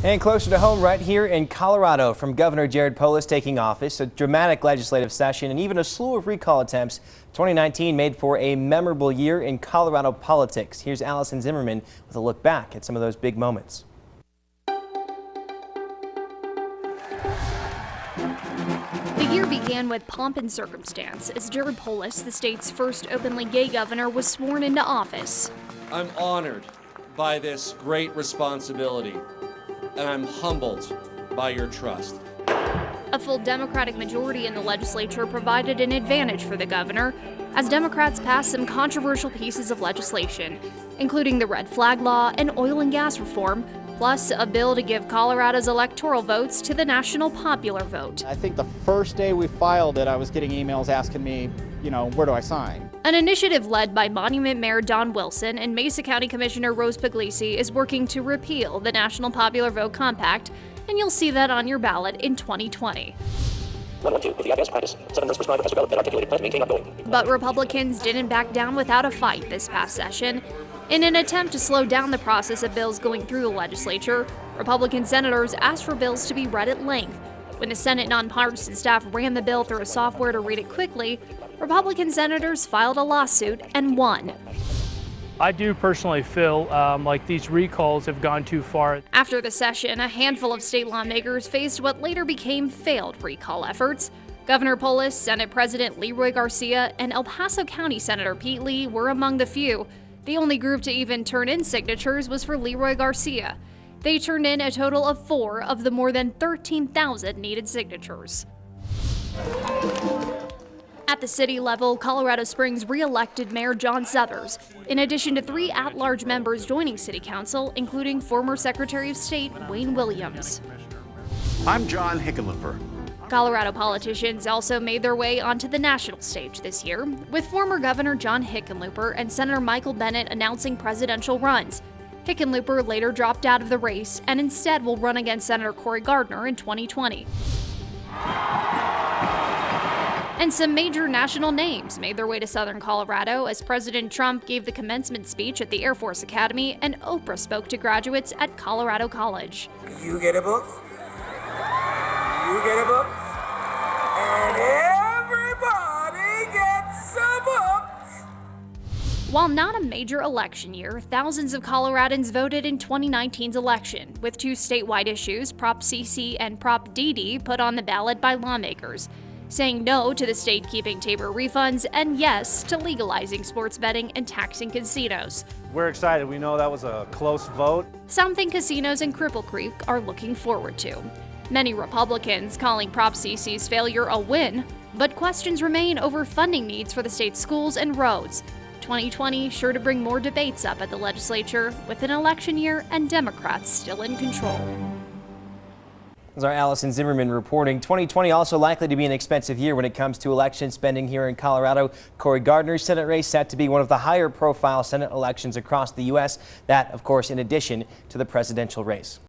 And closer to home right here in Colorado, from Governor Jared Polis taking office, a dramatic legislative session and even a slew of recall attempts, 2019 made for a memorable year in Colorado politics. Here's Allison Zimmerman with a look back at some of those big moments. The year began with pomp and circumstance as Jared Polis, the state's first openly gay governor, was sworn into office. I'm honored by this great responsibility, and I'm humbled by your trust. A full Democratic majority in the legislature provided an advantage for the governor as Democrats passed some controversial pieces of legislation, including the red flag law and oil and gas reform, plus a bill to give Colorado's electoral votes to the national popular vote. I think the first day we filed it, I was getting emails asking me, where do I sign? An initiative led by Monument Mayor Don Wilson and Mesa County Commissioner Rose Puglisi is working to repeal the National Popular Vote Compact, and you'll see that on your ballot in 2020. But Republicans didn't back down without a fight this past session. In an attempt to slow down the process of bills going through the legislature, Republican senators asked for bills to be read at length. When the Senate nonpartisan staff ran the bill through a software to read it quickly, Republican senators filed a lawsuit and won. I do personally feel like these recalls have gone too far. After the session, a handful of state lawmakers faced what later became failed recall efforts. Governor Polis, Senate President Leroy Garcia, and El Paso County Senator Pete Lee were among the few. The only group to even turn in signatures was for Leroy Garcia. They turned in a total of 4 of the more than 13,000 needed signatures. At the city level, Colorado Springs re-elected Mayor John Suthers, in addition to 3 at-large members joining City Council, including former Secretary of State Wayne Williams. I'm John Hickenlooper. Colorado politicians also made their way onto the national stage this year, with former Governor John Hickenlooper and Senator Michael Bennet announcing presidential runs. Hickenlooper later dropped out of the race and instead will run against Senator Cory Gardner in 2020. And some major national names made their way to southern Colorado as President Trump gave the commencement speech at the Air Force Academy and Oprah spoke to graduates at Colorado College. You get a book, you get a book, and everybody gets a book. While not a major election year, thousands of Coloradans voted in 2019's election, with 2 statewide issues, Prop CC and Prop DD, put on the ballot by lawmakers, saying no to the state keeping Tabor refunds and yes to legalizing sports betting and taxing casinos. We're excited. We know that was a close vote. Something casinos in Cripple Creek are looking forward to. Many Republicans calling Prop CC's failure a win, but questions remain over funding needs for the state's schools and roads. 2020 sure to bring more debates up at the legislature, with an election year and Democrats still in control. As our Allison Zimmerman reporting, 2020 also likely to be an expensive year when it comes to election spending here in Colorado. Cory Gardner's Senate race set to be one of the higher profile Senate elections across the U.S. That, of course, in addition to the presidential race.